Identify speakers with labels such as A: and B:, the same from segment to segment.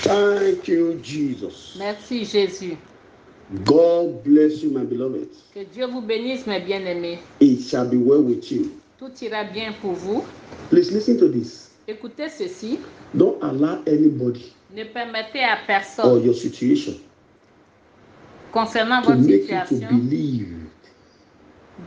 A: Thank you, Jesus.
B: Merci Jésus.
A: God bless you, my beloved.
B: Que Dieu vous bénisse, mes bien-aimés.
A: It shall be well with you.
B: Tout ira bien pour vous.
A: Please listen to this.
B: Écoutez ceci.
A: Don't allow anybody
B: Ne permettez à
A: or
B: personne,
A: your situation
B: concernant
A: to
B: votre
A: make you to
B: situation,
A: believe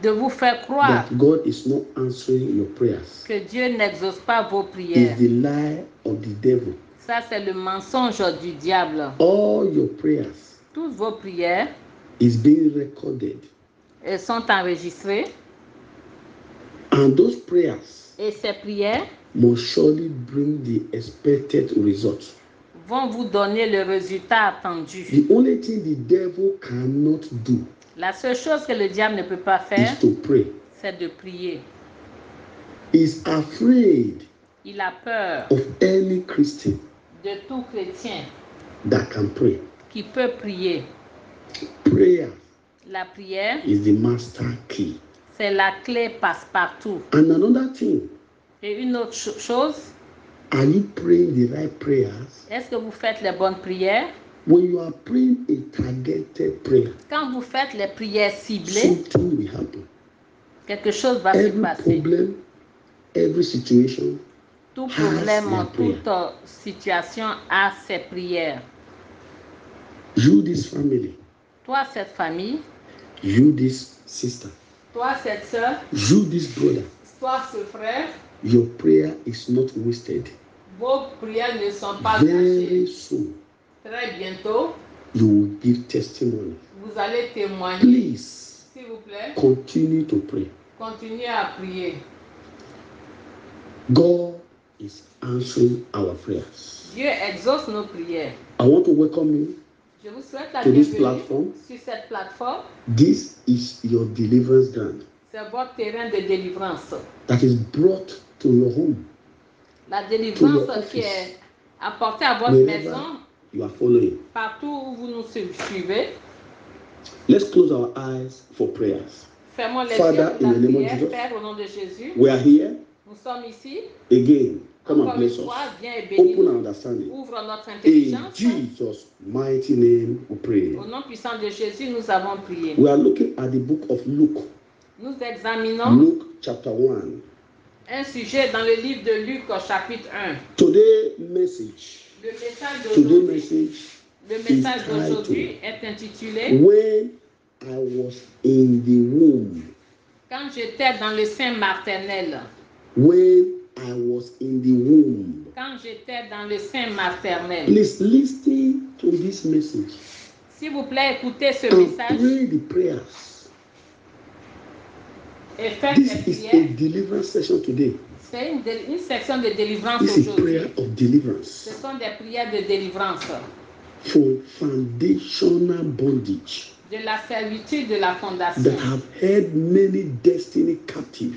B: de vous faire croire
A: that God is not answering your prayers.
B: que Dieu n'exauce pas vos
A: It's
B: prières.
A: the lie of the devil.
B: Ça, c'est le mensonge du diable.
A: All your prayers
B: Toutes vos prières
A: is being recorded,
B: elles sont enregistrées.
A: and those prayers
B: Et ces prières
A: must surely bring the expected result.
B: vont vous donner le résultat attendu.
A: The only thing the devil cannot do
B: La seule chose que le diable ne peut pas faire,
A: is to pray.
B: c'est de prier.
A: He's afraid
B: Il a peur
A: of any Christian
B: de tout chrétien
A: that can pray.
B: qui peut prier.
A: Prayer
B: La prière,
A: is the master key.
B: c'est la clé passe-partout.
A: And another thing,
B: Et une autre chose,
A: are you praying the right prayers?
B: est-ce que vous faites les bonnes prières?
A: When you are praying a targeted prayer,
B: Quand vous faites les prières ciblées,
A: something will happen.
B: quelque chose va se
A: Every
B: passer.
A: problem, every situation
B: Tout
A: has
B: problème,
A: their prayer.
B: toute situation a ses prières.
A: You, this family,
B: Toi, cette famille,
A: you, this sister,
B: toi, cette soeur,
A: you, this brother,
B: toi, ce frère,
A: your prayer is not wasted.
B: vos prières ne sont pas
A: Very
B: gâchées.
A: soon,
B: Très bientôt,
A: you will give testimony.
B: vous allez témoigner.
A: Please
B: S'il vous plaît,
A: continue to pray.
B: continuez à prier.
A: God is answering our prayers.
B: Dieu exauce nos prières.
A: I want to welcome you.
B: Je vous souhaite la
A: To this
B: bienvenue
A: platform.
B: sur cette plateforme.
A: This is your deliverance ground
B: C'est votre terrain de délivrance.
A: that is brought to your home,
B: La
A: To
B: délivrance
A: your
B: qui
A: office.
B: est apportée à votre
A: wherever
B: maison,
A: you are following.
B: partout où vous nous suivez.
A: Let's close our eyes for prayers.
B: Fermons les
A: Father,
B: yeux pour
A: in
B: la
A: the name of
B: prière.
A: Jesus.
B: Père, au nom de Jésus,
A: We are here
B: nous sommes ici.
A: again. Come and
B: Encore une
A: bless
B: fois,
A: us.
B: viens et bénis.
A: Open our understanding.
B: Ouvre notre
A: In
B: intelligence.
A: Jesus' mighty name we pray.
B: Au nom puissant de Jésus, nous avons prié.
A: We are looking at the book of Luke.
B: Nous examinons
A: Luke chapter 1.
B: un sujet dans le livre de Luc, au chapitre 1.
A: Today's message.
B: Le message
A: Today's
B: d'aujourd'hui,
A: message
B: le
A: is
B: message d'aujourd'hui est intitulé
A: When I was in the womb.
B: Quand j'étais dans le sein maternel.
A: When I was in the womb.
B: Quand j'étais dans le sein maternel.
A: Please listen to this message
B: S'il vous plaît, écoutez ce
A: and
B: message
A: pray the prayers.
B: et faites
A: This
B: les
A: is a
B: prières.
A: deliverance session today.
B: C'est une section de délivrance
A: This is
B: aujourd'hui.
A: prayer of deliverance
B: Ce sont des prières de délivrance
A: from foundational bondage
B: de la servitude de la fondation
A: that have held many destiny captive.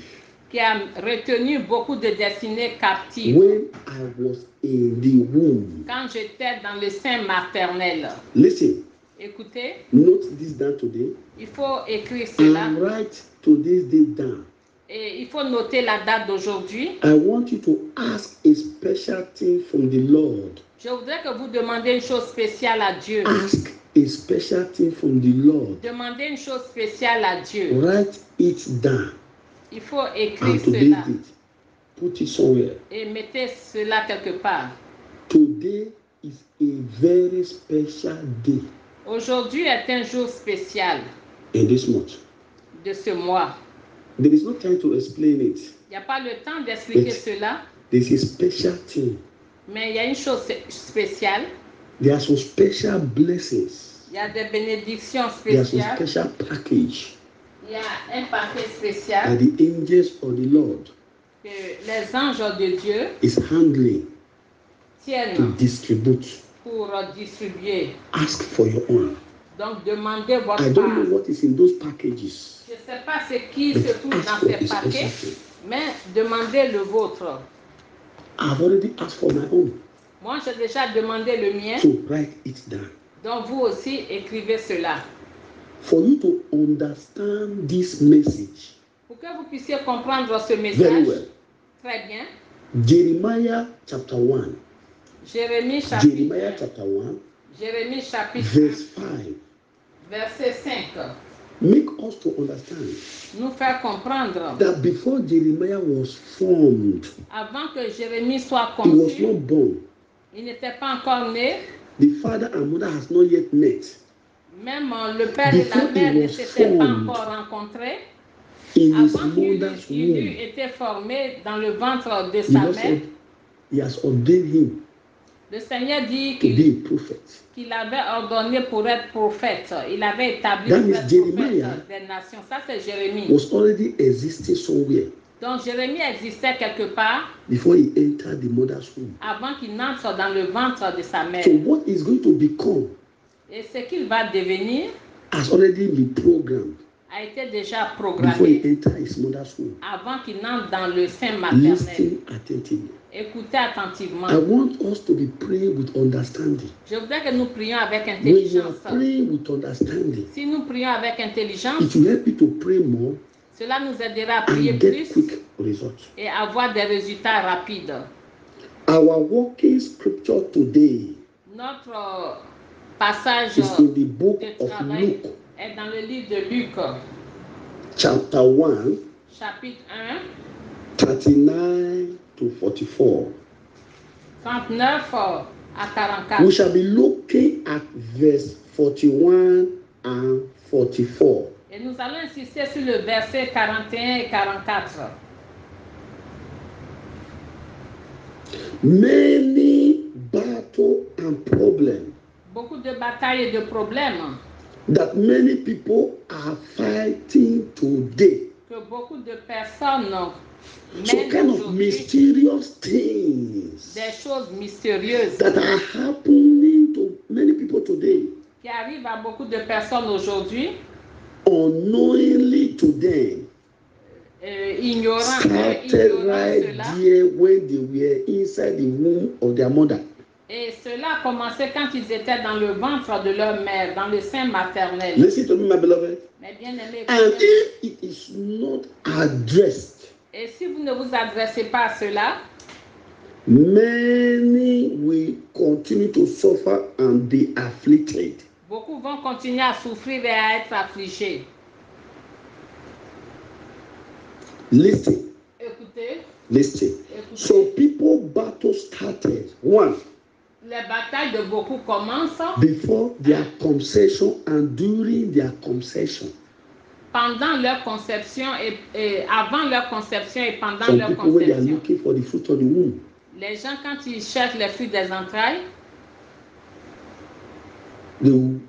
B: qui a retenu beaucoup de destinées captives.
A: When I was in the womb.
B: Quand j'étais dans le sein maternel.
A: Listen,
B: Écoutez,
A: note this down today
B: il faut écrire cela
A: and write today's date down.
B: et il faut noter la date d'aujourd'hui.
A: I want you to ask a special thing from the Lord.
B: Je voudrais que vous demandiez une chose spéciale à Dieu.
A: Ask a special thing from the Lord.
B: Demandez une chose spéciale à Dieu.
A: Write it down
B: Il faut écrire
A: and today's
B: cela
A: date. Put it somewhere.
B: et mettez cela quelque part.
A: Today is a very special day
B: Aujourd'hui est un jour spécial
A: in this month.
B: de ce mois.
A: There is no time to explain it.
B: Il n'y a pas le temps d'expliquer cela,
A: There's a special thing.
B: mais il y a une chose spéciale.
A: There are some special blessings.
B: Il y a des bénédictions
A: There are some
B: spéciales.
A: special package
B: Il y a un paquet
A: that
B: spécial
A: the angels of the Lord
B: que les anges de Dieu
A: is handling to
B: tiennent
A: distribute.
B: pour distribuer.
A: Ask for your own.
B: Donc, demandez votre
A: I don't know
B: part.
A: what is in those packages.
B: Je ne sais pas ce qui
A: But
B: se trouve
A: ask
B: dans
A: for
B: ces
A: a special
B: paquets,
A: thing.
B: mais demandez le vôtre.
A: I've already asked for my own.
B: Moi, j'ai déjà demandé le mien,
A: So write it down.
B: donc vous aussi écrivez cela.
A: For you to understand this message
B: Pour que vous puissiez comprendre ce
A: very
B: message
A: well,
B: très bien,
A: Jeremiah chapter 1,
B: Jérémie chapitre
A: Jeremiah chapter 1,
B: Jérémie chapitre
A: verse 5.
B: 1, verset 5.
A: Make us to understand
B: Nous faire comprendre
A: that before Jeremiah was formed,
B: avant que Jérémie soit
A: he was
B: conçu,
A: not born.
B: il n'était pas encore né.
A: The father and mother has not yet met.
B: Même le père et la
A: Before
B: mère
A: he
B: ne
A: was
B: s'étaient pas
A: formed
B: encore rencontrés.
A: in his
B: Avant qu'il
A: mother's
B: eût
A: womb,
B: été formé dans le ventre de
A: the
B: sa
A: Lord
B: mère,
A: said he has ordained him
B: le Seigneur dit
A: to be a prophet.
B: qu'il avait ordonné pour être prophète. Il avait établi
A: That
B: pour
A: means
B: être
A: Jeremiah
B: prophète des nations. Ça, c'est Jérémie.
A: was already existing somewhere
B: Donc, Jérémie existait quelque part
A: before he entered the mother's womb.
B: avant qu'il n'entre dans le ventre de sa mère.
A: So what is going to become
B: Et ce qu'il va devenir
A: has already been programmed
B: a été déjà
A: before he
B: programmé
A: entered his mother's womb.
B: avant qu'il n'entre dans le sein maternel.
A: Listen attentively.
B: Écoutez attentivement.
A: I want us to be praying with understanding.
B: Je voudrais que nous prions avec
A: When you are
B: intelligence.
A: praying with understanding,
B: Si nous prions avec intelligence,
A: it will help you to pray more
B: cela nous aidera à prier
A: and get
B: plus
A: quick results.
B: et avoir des résultats rapides.
A: Our working scripture today
B: Notre passage
A: is in the book
B: de
A: of
B: travail
A: Luke,
B: est dans le livre de Luc,
A: chapter 1,
B: chapitre 1,
A: 39 to 44.
B: 39 à
A: We
B: 44.
A: shall be looking at verse 41 and 44.
B: Et nous allons insister sur le verset 41 et 44.
A: Many battles and problems
B: Beaucoup de batailles et de problèmes
A: that many people are fighting today.
B: que beaucoup de personnes
A: So
B: mènent
A: kind of
B: aujourd'hui,
A: mysterious things
B: des choses mystérieuses
A: that are happening to many people today,
B: qui arrivent à beaucoup de personnes aujourd'hui,
A: unknowingly to them,
B: ignorant
A: started right
B: cela.
A: there when they were inside the womb of their mother.
B: Et cela a commencé quand ils étaient dans le ventre de leur mère, dans le sein maternel.
A: Listen to me, my beloved.
B: Mais bien aimé,
A: And if it is not addressed,
B: et si vous ne vous adressez pas à cela,
A: many will continue to suffer and be afflicted.
B: beaucoup vont continuer à souffrir et à être affligés.
A: Listen,
B: Écoutez,
A: listen. So people battle started one
B: les batailles de beaucoup commencent
A: before their conception and during their conception.
B: pendant leur conception et avant leur conception et pendant
A: Some
B: leur
A: people when they are
B: conception.
A: looking for the fruit of the womb,
B: Les gens, quand ils cherchent les fruits des entrailles,
A: they will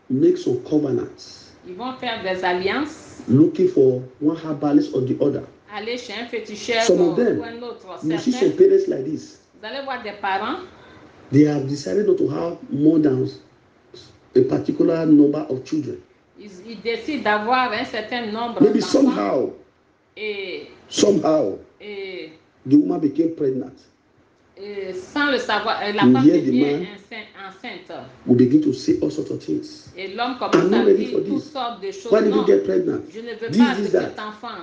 A: make some covenants,
B: ils vont faire des alliances,
A: looking for one herbalist or the other.
B: aller chez un féticheur
A: Some
B: ou
A: of them,
B: un autre.
A: you see some
B: Certains,
A: parents like this.
B: vous allez voir des parents,
A: They have decided not to have more than a particular number of children.
B: ils décident d'avoir un certain nombre
A: Maybe
B: d'enfants
A: somehow
B: et
A: the woman became pregnant.
B: sans le savoir, la
A: You
B: femme
A: hear the
B: devient
A: man?
B: enceinte.
A: We begin to say all sorts of things.
B: Et l'homme
A: I'm
B: commence
A: not
B: à
A: ready
B: dire
A: for
B: toutes
A: this.
B: sortes de choses.
A: Why did
B: Non,
A: you get pregnant?
B: je ne veux
A: This,
B: pas de
A: this, that.
B: cet enfant.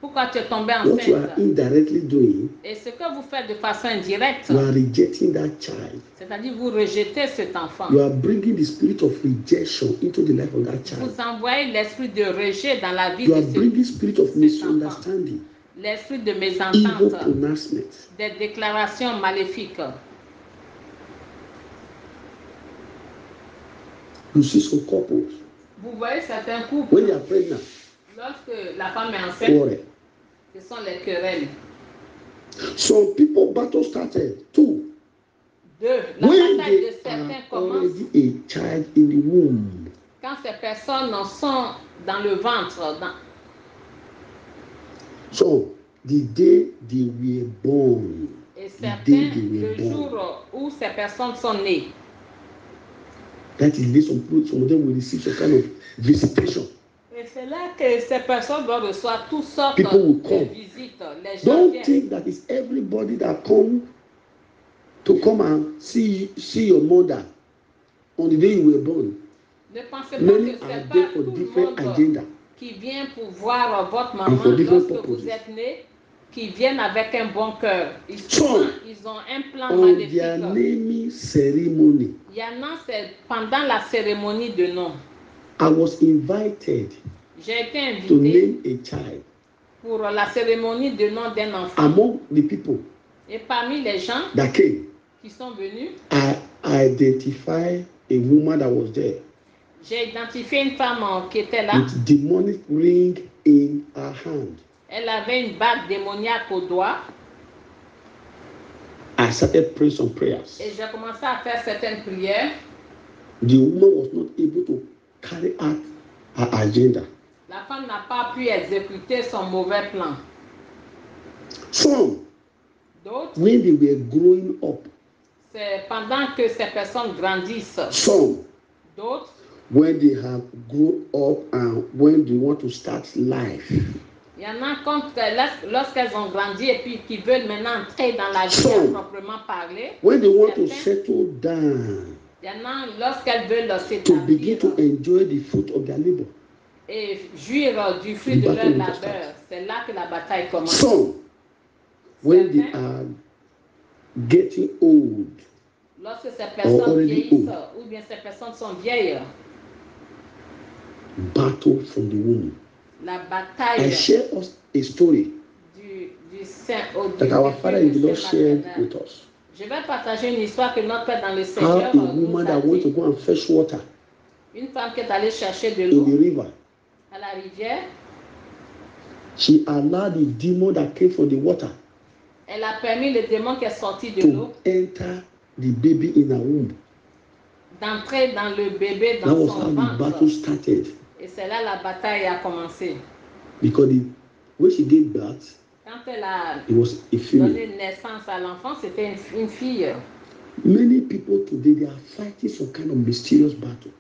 B: Pourquoi tu es tombée
A: What you are
B: enceinte?
A: indirectly doing,
B: Et ce que vous faites de façon indirecte,
A: you are rejecting that child.
B: c'est-à-dire vous rejetez cet enfant.
A: You are bringing the spirit of rejection into the life of that child.
B: Vous envoyez l'esprit de rejet dans la vie
A: You are
B: de
A: bringing spirit of
B: cet enfant.
A: misunderstanding,
B: L'esprit de
A: evil
B: mésentente,
A: pronouncement.
B: des déclarations maléfiques.
A: You see some couples
B: Vous voyez certains couples,
A: when they are pregnant,
B: lorsque la femme est enceinte,
A: quarrel.
B: ce sont les querelles.
A: Some people battle started too.
B: Deux, la
A: When
B: bataille de
A: they
B: certains
A: are
B: commence
A: already a child in the womb.
B: quand ces personnes sont dans le ventre.
A: So the day they were born,
B: Et
A: the
B: certains,
A: day they were
B: le
A: born.
B: jour où ces personnes sont nées,
A: That is late. Some of them will receive some kind of visitation.
B: et c'est là que ces personnes vont recevoir toutes sortes
A: People will
B: de
A: come.
B: visites. Les gens
A: Don't
B: viennent.
A: think that it's everybody that come and see your mother on the day you were born.
B: Ne pensez pas
A: Many
B: que
A: are
B: c'est
A: there
B: pas
A: for
B: tout le
A: different
B: monde
A: agenda.
B: qui vient pour voir votre
A: And
B: maman
A: for different
B: lorsque
A: purposes.
B: vous êtes né. qui viennent avec un bon cœur.
A: Some,
B: Ils ont un plan
A: on
B: maléfique.
A: their naming ceremony,
B: Il y en a, c'est pendant la cérémonie de nom.
A: I was invited
B: J'ai été
A: to
B: invité
A: name a child.
B: pour la cérémonie de nom d'un enfant.
A: Among the people
B: Et parmi les gens
A: that came,
B: qui sont venus,
A: I identified a woman that was there
B: j'ai identifié une femme qui était là.
A: with demonic ring in her hand.
B: Elle avait une bague démoniaque au doigt.
A: I started praying some prayers.
B: Et j'ai commencé à faire certaines prières.
A: The woman was not able to carry out her agenda.
B: La femme n'a pas pu exécuter son mauvais plan.
A: Some,
B: D'autres,
A: when they were growing up,
B: c'est pendant que ces personnes grandissent.
A: some,
B: D'autres,
A: when they have grown up and when they want to start life,
B: il y en a lorsqu'elles ont grandi et puis qui veulent maintenant entrer dans la vie
A: Some,
B: à proprement parler.
A: when they want to
B: Certains,
A: settle down,
B: il y en a lorsqu'elles veulent
A: to begin
B: s'établir
A: to enjoy the fruit of their labor.
B: et jouir du fruit de leur labeur. C'est là que la bataille commence.
A: Some, when they are getting old,
B: Lorsque ces personnes
A: already
B: vieillissent
A: old,
B: ou bien ces personnes sont vieilles,
A: battle from the womb.
B: la
A: I
B: bataille
A: share us a story
B: du sein au
A: that our Father in the Lord
B: sein
A: shared
B: maternel.
A: with us.
B: Je vais partager une histoire que notre Père dans le
A: How
B: Seigneur
A: a
B: nous
A: woman
B: a
A: that went to
B: dit.
A: go and fetch water
B: Une femme qui est allée chercher de
A: in
B: l'eau
A: the river,
B: à la rivière,
A: she allowed the demon that came from the water
B: elle a permis le démon qui est sorti de
A: to
B: l'eau
A: enter the baby in her womb.
B: d'entrer dans le bébé
A: That
B: dans
A: was
B: son
A: how the
B: ventre.
A: battle started.
B: Et c'est là la bataille a commencé.
A: Because when she gave birth,
B: Quand elle a
A: it was a female.
B: donné naissance à l'enfant, c'était une fille.
A: Many people today, they are fighting some kind of mysterious battle.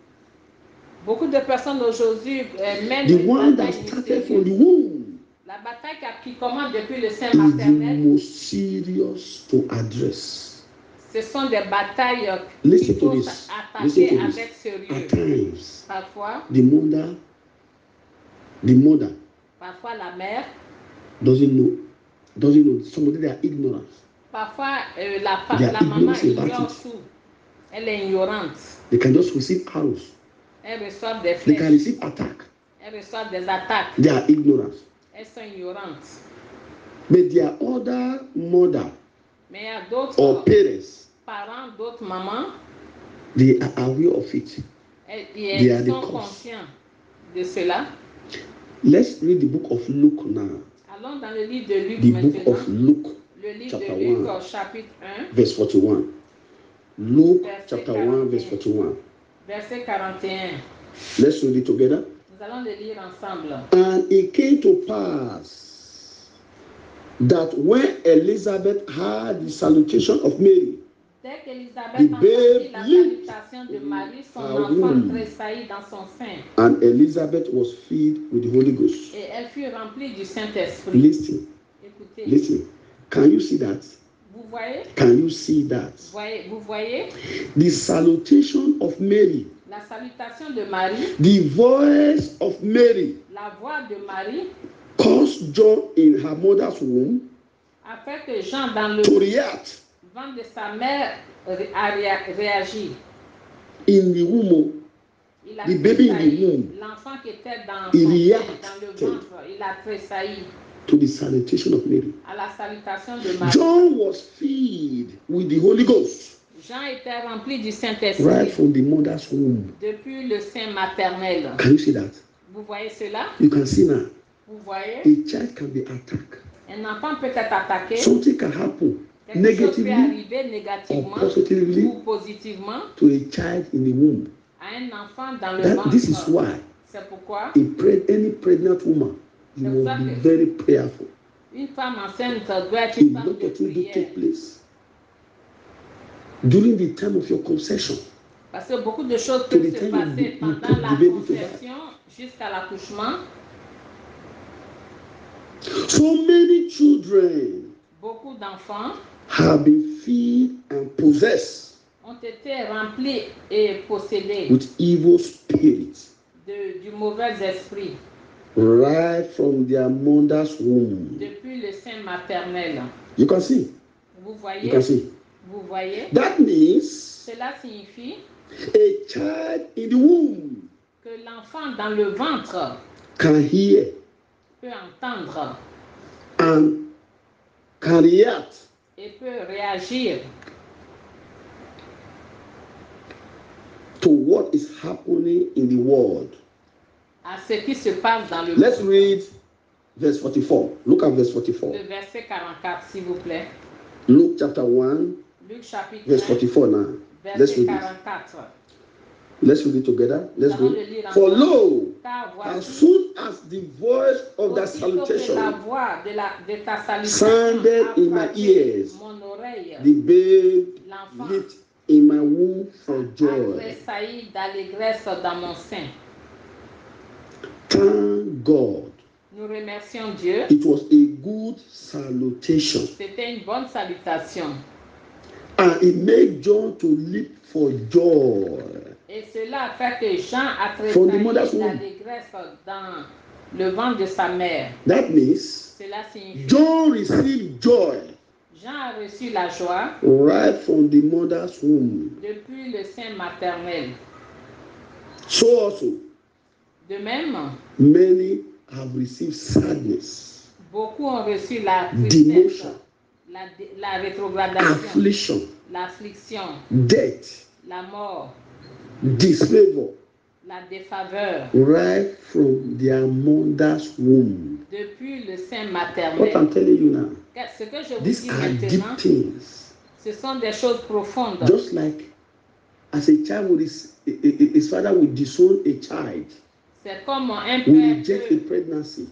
B: Beaucoup de personnes aujourd'hui mènent
A: The
B: une
A: one that
B: bataille
A: started from the
B: mystérieuse.
A: womb
B: La bataille qui commence depuis le sein
A: is the
B: maternel,
A: most serious to address.
B: ce sont des batailles
A: Listen
B: qu'il
A: to
B: faut
A: this.
B: attaquer
A: Listen to
B: avec
A: this.
B: sérieux.
A: At times,
B: Parfois,
A: the mother
B: parfois la mère,
A: doesn't know. Somebody, they are ignorant.
B: parfois
A: They
B: la
A: are
B: maman
A: ignorant about
B: ignore
A: it.
B: tout. Elle est ignorante.
A: They can just receive arrows.
B: Elles reçoivent des
A: They can
B: flèches.
A: receive attack.
B: Elles reçoivent des attaques.
A: They are ignorant.
B: Elles sont ignorantes.
A: But there are other mother
B: Mais il y a d'autres
A: or parents,
B: parents, d'autres mamans,
A: they are aware of it. They are
B: elles
A: the
B: sont
A: cause.
B: conscients de cela.
A: Let's read the book of Luke now.
B: Allons dans le livre de Luc
A: The book
B: maintenant.
A: of Luke,
B: Le livre
A: chapter
B: de Luc,
A: 1.
B: chapitre 1,
A: verse 41. Luke
B: Verset
A: chapter 1, verse 41.
B: verset 41.
A: Let's read it together.
B: Nous allons le lire ensemble.
A: And it came to pass that when Elizabeth heard the salutation of Mary,
B: Dès
A: The
B: qu'Élisabeth
A: babe
B: entendit la
A: leaped
B: salutation de Marie, son
A: her
B: enfant
A: womb.
B: tressaillit dans son sein.
A: and Elizabeth was filled with the Holy Ghost.
B: Et elle fut remplie du Saint-Esprit.
A: Listen,
B: Écoutez,
A: listen. Can you see that?
B: vous voyez,
A: Can you see that?
B: vous voyez
A: The salutation of Mary,
B: la salutation de Marie,
A: the voice of Mary
B: la voix de Marie,
A: caused John in her mother's womb
B: a fait que Jean, dans le
A: to react
B: ventre de sa mère, a réagi.
A: in the womb.
B: Il a
A: The baby in the
B: tressailli.
A: womb.
B: L'enfant qui était dans
A: Il
B: son sein,
A: reacted.
B: dans le ventre, il a tressailli
A: To the salutation of Mary.
B: à la salutation de Marie.
A: John was filled with the Holy Ghost
B: Jean était rempli du Saint-Esprit
A: right from the mother's womb.
B: depuis le sein maternel.
A: Can you see that?
B: Vous voyez cela?
A: You can see now.
B: Vous voyez?
A: A child can be attacked.
B: Un enfant peut être attaqué.
A: Something can happen
B: Quelque chose peut
A: negatively
B: arriver
A: or
B: négativement
A: positively
B: ou positivement
A: to a child in the womb.
B: à un enfant dans le ventre.
A: This is why
B: C'est pourquoi
A: any pregnant woman, you must be very prayerful.
B: une femme enceinte doit être
A: A
B: une femme
A: lot
B: de
A: of things do
B: prière.
A: take place during the time of your conception.
B: Parce que beaucoup de choses
A: To
B: peuvent
A: the
B: se
A: time
B: passer
A: you
B: pendant
A: put
B: la
A: the baby to
B: conception jusqu'à l'accouchement.
A: So many children
B: Beaucoup d'enfants
A: have been filled and possessed
B: ont été remplis et possédés
A: with evil spirits.
B: du mauvais esprit.
A: right from their mother's womb.
B: Depuis le sein maternel.
A: You can see.
B: Vous voyez?
A: You can see.
B: Vous voyez?
A: That means
B: Cela signifie
A: a child in the womb
B: que l'enfant dans le ventre
A: can hear
B: peut entendre
A: and can react
B: et peut réagir
A: to what is happening in the world.
B: à ce qui se passe dans le
A: Let's
B: monde.
A: read verse 44. Look at verse 44.
B: Le verset 44, s'il vous plaît.
A: Luke chapter 1,
B: Luc chapitre
A: verse
B: 1,
A: 44 now. Let's
B: verset
A: read it.
B: 44.
A: Let's read it together. Let's
B: Nous allons
A: go.
B: le lire
A: For
B: ensemble.
A: lo,
B: Car
A: as
B: voici,
A: soon as the voice of that
B: aussitôt que la
A: salutation
B: voix de ta salutation
A: sounded
B: a
A: in my
B: frappé
A: ears,
B: mon oreille,
A: the babe
B: l'enfant
A: leaped in my womb for
B: a
A: joy.
B: tressailli d'allégresse dans mon sein.
A: Thank God.
B: Nous remercions Dieu.
A: It was a good salutation.
B: C'était une bonne salutation.
A: And it made John to leap for joy.
B: Et cela a fait que Jean a
A: From the mother's
B: tressailli
A: womb.
B: d'allégresse dans le ventre de sa mère.
A: That means
B: Cela signifie
A: John received joy
B: Jean a reçu la joie
A: right from the mother's womb.
B: depuis le sein maternel.
A: So also,
B: De même,
A: many have received sadness,
B: beaucoup ont reçu la tristesse,
A: demotion,
B: la rétrogradation,
A: affliction,
B: l'affliction,
A: death,
B: la mort,
A: disfavor,
B: la défaveur
A: right from their mother's womb.
B: depuis le sein
A: What
B: maternel.
A: I'm telling you now,
B: Ce que je vous
A: these
B: dis
A: are deep
B: maintenant,
A: things.
B: ce sont des choses profondes.
A: Just like as a child would his father would disown a child,
B: C'est comme un
A: will
B: père
A: reject a
B: peut
A: pregnancy.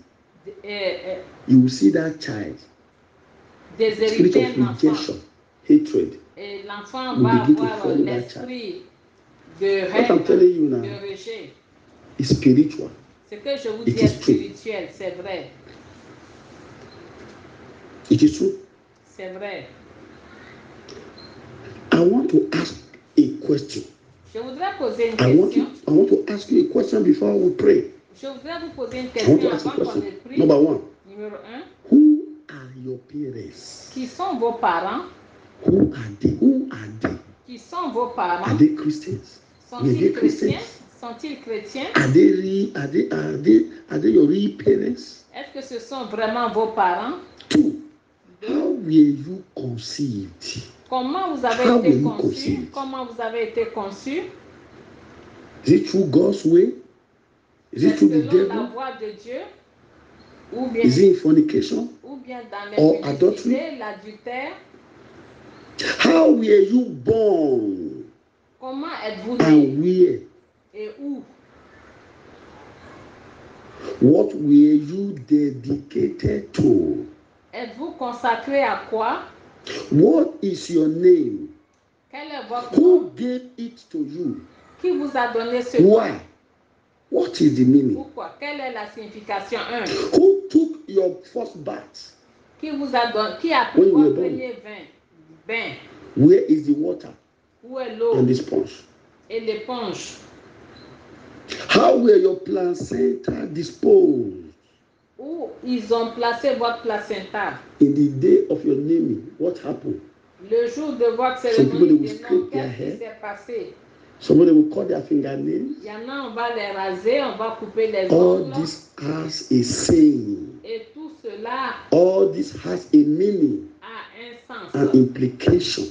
B: euh,
A: You will see that child, spirit
B: déshériter
A: of
B: un enfant.
A: rejection, hatred.
B: Et l'enfant
A: will
B: va
A: begin to
B: avoir
A: follow that
B: l'esprit de
A: What I'm telling you
B: haine,
A: now
B: de rejet.
A: is spiritual.
B: Ce que je vous
A: It
B: dis est
A: is true.
B: spirituel, c'est vrai.
A: It is true.
B: C'est vrai.
A: I want to ask a question.
B: Je voudrais poser une
A: I want
B: question.
A: to ask you a question before we pray.
B: Je voudrais vous poser une
A: I want
B: question
A: to ask a
B: avant qu'on
A: question.
B: ait pris.
A: Number one,
B: Numéro 1.
A: who are your parents?
B: Qui sont vos parents?
A: Who are they? Who are they?
B: Qui sont vos parents?
A: Are they Christians? Were
B: Sont-ils
A: they
B: chrétiens?
A: Christians?
B: Sont-ils chrétiens?
A: Are they real? Are they your real parents?
B: Est-ce que ce sont vraiment vos parents?
A: Two, how were you conceived?
B: Comment vous avez
A: How
B: été
A: were you
B: conçu?
A: conceived?
B: Comment vous avez été conçu?
A: Is it through God's way? Is it
B: C'est
A: through the
B: selon la
A: devil?
B: voie de Dieu? Ou bien,
A: Is it in fornication?
B: ou bien dans
A: or
B: l'impudicité, l'adultère?
A: How were you born?
B: Comment êtes-vous né?
A: And where?
B: Et où?
A: What were you dedicated to?
B: Êtes-vous consacré à quoi?
A: What is your name?
B: Quel est votre
A: Who
B: nom?
A: gave it to you?
B: Qui vous a donné ce nom?
A: Why? What is the meaning?
B: Pourquoi? Quelle est la signification? 1.
A: Who took your first bath?
B: Qui vous a donné? Qui a pris
A: When you were
B: votre
A: born.
B: premier bain?
A: Where is the water
B: Où est l'eau
A: and the sponge?
B: et l'éponge?
A: How were your placenta disposed
B: Où ils ont placé votre placenta?
A: in the day of your naming? What happened?
B: Le jour de votre
A: Some people,
B: cérémonie
A: they will
B: de nom,
A: scrape their
B: qu'est-ce qui
A: hair.
B: s'est passé?
A: Somebody will cut their fingernails.
B: Il y en a, on va les raser, on va couper les
A: All
B: ongles.
A: this has a saying.
B: Et tout cela
A: All this has a meaning
B: a un sens
A: and implication